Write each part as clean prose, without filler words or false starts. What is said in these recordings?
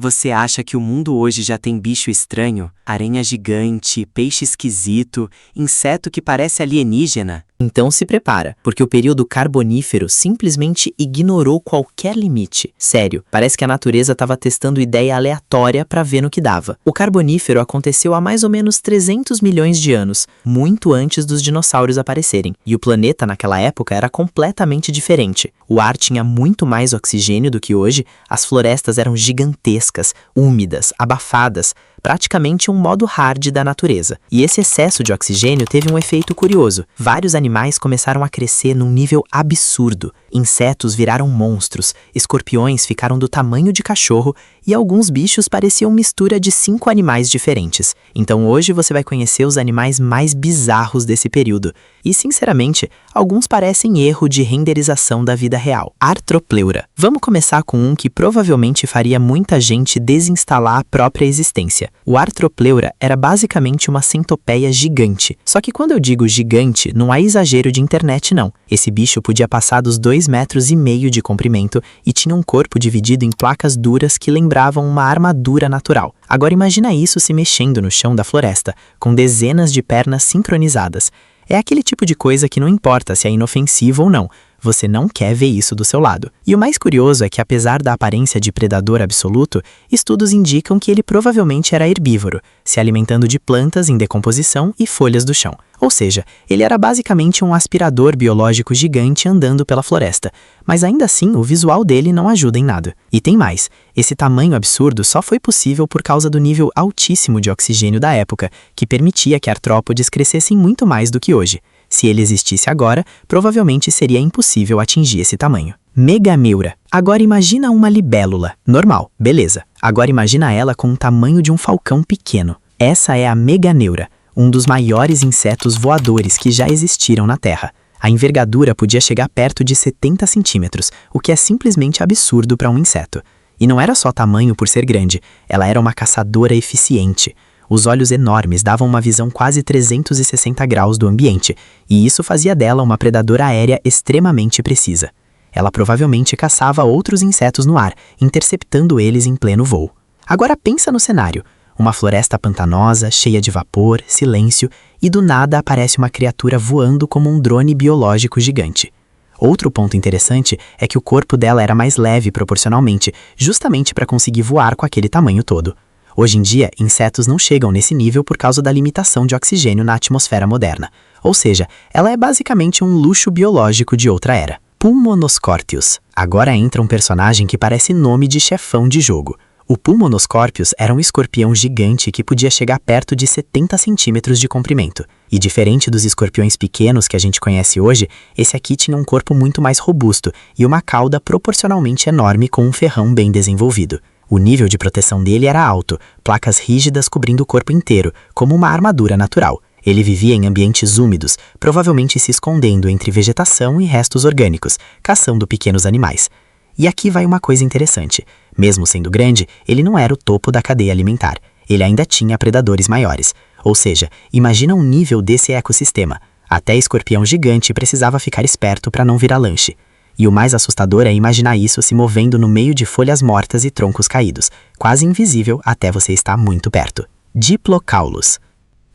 Você acha que o mundo hoje já tem bicho estranho, aranha gigante, peixe esquisito, inseto que parece alienígena? Então se prepara, porque o período carbonífero simplesmente ignorou qualquer limite. Sério, parece que a natureza estava testando ideia aleatória para ver no que dava. O carbonífero aconteceu há mais ou menos 300 milhões de anos, muito antes dos dinossauros aparecerem. E o planeta naquela época era completamente diferente. O ar tinha muito mais oxigênio do que hoje, as florestas eram gigantescas, úmidas, abafadas, praticamente um modo hard da natureza. E esse excesso de oxigênio teve um efeito curioso. Vários animais começaram a crescer num nível absurdo. Insetos viraram monstros, escorpiões ficaram do tamanho de cachorro e alguns bichos pareciam mistura de 5 animais diferentes. Então hoje você vai conhecer os animais mais bizarros desse período. E, sinceramente, alguns parecem erro de renderização da vida real. Arthropleura. Vamos começar com um que provavelmente faria muita gente desinstalar a própria existência. O Arthropleura era basicamente uma centopeia gigante. Só que quando eu digo gigante, não há exagero de internet não. Esse bicho podia passar dos 2,5 metros de comprimento e tinha um corpo dividido em placas duras que lembravam uma armadura natural. Agora imagina isso se mexendo no chão da floresta, com dezenas de pernas sincronizadas. É aquele tipo de coisa que não importa se é inofensivo ou não, você não quer ver isso do seu lado. E o mais curioso é que, apesar da aparência de predador absoluto, estudos indicam que ele provavelmente era herbívoro, se alimentando de plantas em decomposição e folhas do chão. Ou seja, ele era basicamente um aspirador biológico gigante andando pela floresta, mas ainda assim o visual dele não ajuda em nada. E tem mais, esse tamanho absurdo só foi possível por causa do nível altíssimo de oxigênio da época, que permitia que artrópodes crescessem muito mais do que hoje. Se ele existisse agora, provavelmente seria impossível atingir esse tamanho. Megameura. Agora imagina uma libélula. Normal, beleza. Agora imagina ela com o tamanho de um falcão pequeno. Essa é a meganeura, um dos maiores insetos voadores que já existiram na Terra. A envergadura podia chegar perto de 70 centímetros, o que é simplesmente absurdo para um inseto. E não era só tamanho por ser grande, ela era uma caçadora eficiente. Os olhos enormes davam uma visão quase 360 graus do ambiente, e isso fazia dela uma predadora aérea extremamente precisa. Ela provavelmente caçava outros insetos no ar, interceptando eles em pleno voo. Agora pensa no cenário. Uma floresta pantanosa, cheia de vapor, silêncio, e do nada aparece uma criatura voando como um drone biológico gigante. Outro ponto interessante é que o corpo dela era mais leve proporcionalmente, justamente para conseguir voar com aquele tamanho todo. Hoje em dia, insetos não chegam nesse nível por causa da limitação de oxigênio na atmosfera moderna. Ou seja, ela é basicamente um luxo biológico de outra era. Pulmonoscorpius. Agora entra um personagem que parece nome de chefão de jogo. O Pulmonoscorpius era um escorpião gigante que podia chegar perto de 70 centímetros de comprimento. E diferente dos escorpiões pequenos que a gente conhece hoje, esse aqui tinha um corpo muito mais robusto e uma cauda proporcionalmente enorme com um ferrão bem desenvolvido. O nível de proteção dele era alto, placas rígidas cobrindo o corpo inteiro, como uma armadura natural. Ele vivia em ambientes úmidos, provavelmente se escondendo entre vegetação e restos orgânicos, caçando pequenos animais. E aqui vai uma coisa interessante. Mesmo sendo grande, ele não era o topo da cadeia alimentar. Ele ainda tinha predadores maiores. Ou seja, imagina um nível desse ecossistema. Até escorpião gigante precisava ficar esperto para não virar lanche. E o mais assustador é imaginar isso se movendo no meio de folhas mortas e troncos caídos, quase invisível até você estar muito perto. Diplocaulus.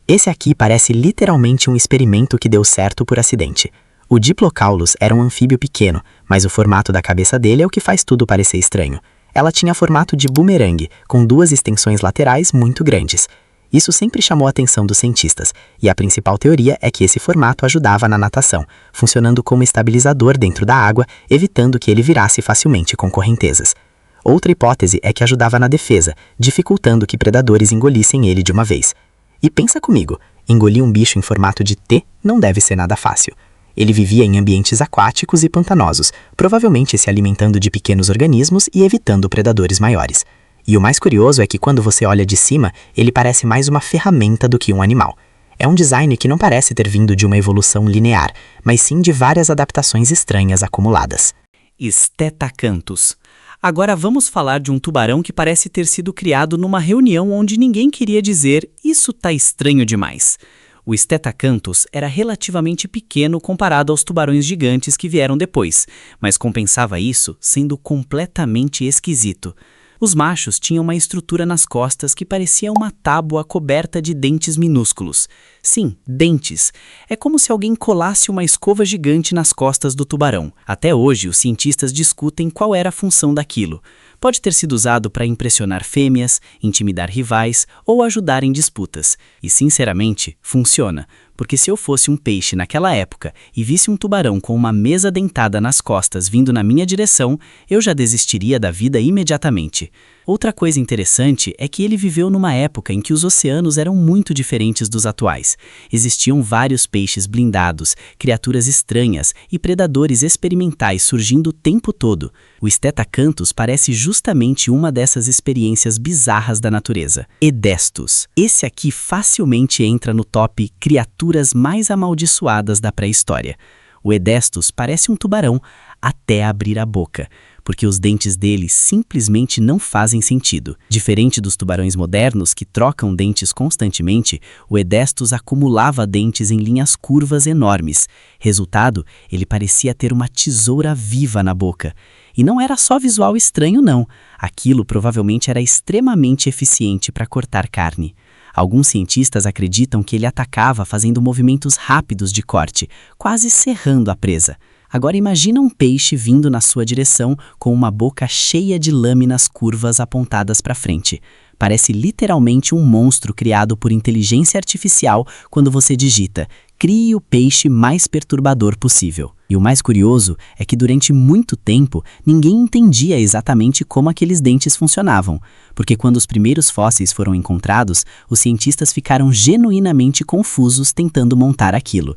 Esse aqui parece literalmente um experimento que deu certo por acidente. O Diplocaulus era um anfíbio pequeno, mas o formato da cabeça dele é o que faz tudo parecer estranho. Ela tinha formato de bumerangue, com 2 extensões laterais muito grandes. Isso sempre chamou a atenção dos cientistas, e a principal teoria é que esse formato ajudava na natação, funcionando como estabilizador dentro da água, evitando que ele virasse facilmente com correntezas. Outra hipótese é que ajudava na defesa, dificultando que predadores engolissem ele de uma vez. E pensa comigo, engolir um bicho em formato de T não deve ser nada fácil. Ele vivia em ambientes aquáticos e pantanosos, provavelmente se alimentando de pequenos organismos e evitando predadores maiores. E o mais curioso é que quando você olha de cima, ele parece mais uma ferramenta do que um animal. É um design que não parece ter vindo de uma evolução linear, mas sim de várias adaptações estranhas acumuladas. Stetacanthus. Agora vamos falar de um tubarão que parece ter sido criado numa reunião onde ninguém queria dizer "isso tá estranho demais". O Stetacanthus era relativamente pequeno comparado aos tubarões gigantes que vieram depois, mas compensava isso sendo completamente esquisito. Os machos tinham uma estrutura nas costas que parecia uma tábua coberta de dentes minúsculos. Sim, dentes. É como se alguém colasse uma escova gigante nas costas do tubarão. Até hoje, os cientistas discutem qual era a função daquilo. Pode ter sido usado para impressionar fêmeas, intimidar rivais ou ajudar em disputas. E, sinceramente, funciona. Porque se eu fosse um peixe naquela época e visse um tubarão com uma mesa dentada nas costas vindo na minha direção, eu já desistiria da vida imediatamente. Outra coisa interessante é que ele viveu numa época em que os oceanos eram muito diferentes dos atuais. Existiam vários peixes blindados, criaturas estranhas e predadores experimentais surgindo o tempo todo. O Stetacanthus parece justamente uma dessas experiências bizarras da natureza. Edestos. Esse aqui facilmente entra no top criaturas mais amaldiçoadas da pré-história. O Edestos parece um tubarão até abrir a boca, porque os dentes dele simplesmente não fazem sentido. Diferente dos tubarões modernos que trocam dentes constantemente, o Edestos acumulava dentes em linhas curvas enormes. Resultado, ele parecia ter uma tesoura viva na boca. E não era só visual estranho, não. Aquilo provavelmente era extremamente eficiente para cortar carne. Alguns cientistas acreditam que ele atacava fazendo movimentos rápidos de corte, quase serrando a presa. Agora imagina um peixe vindo na sua direção com uma boca cheia de lâminas curvas apontadas para frente. Parece literalmente um monstro criado por inteligência artificial quando você digita "crie o peixe mais perturbador possível". E o mais curioso é que durante muito tempo ninguém entendia exatamente como aqueles dentes funcionavam, porque quando os primeiros fósseis foram encontrados, os cientistas ficaram genuinamente confusos tentando montar aquilo.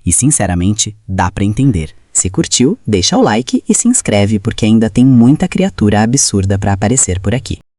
E sinceramente, dá para entender. Se curtiu, deixa o like e se inscreve porque ainda tem muita criatura absurda para aparecer por aqui.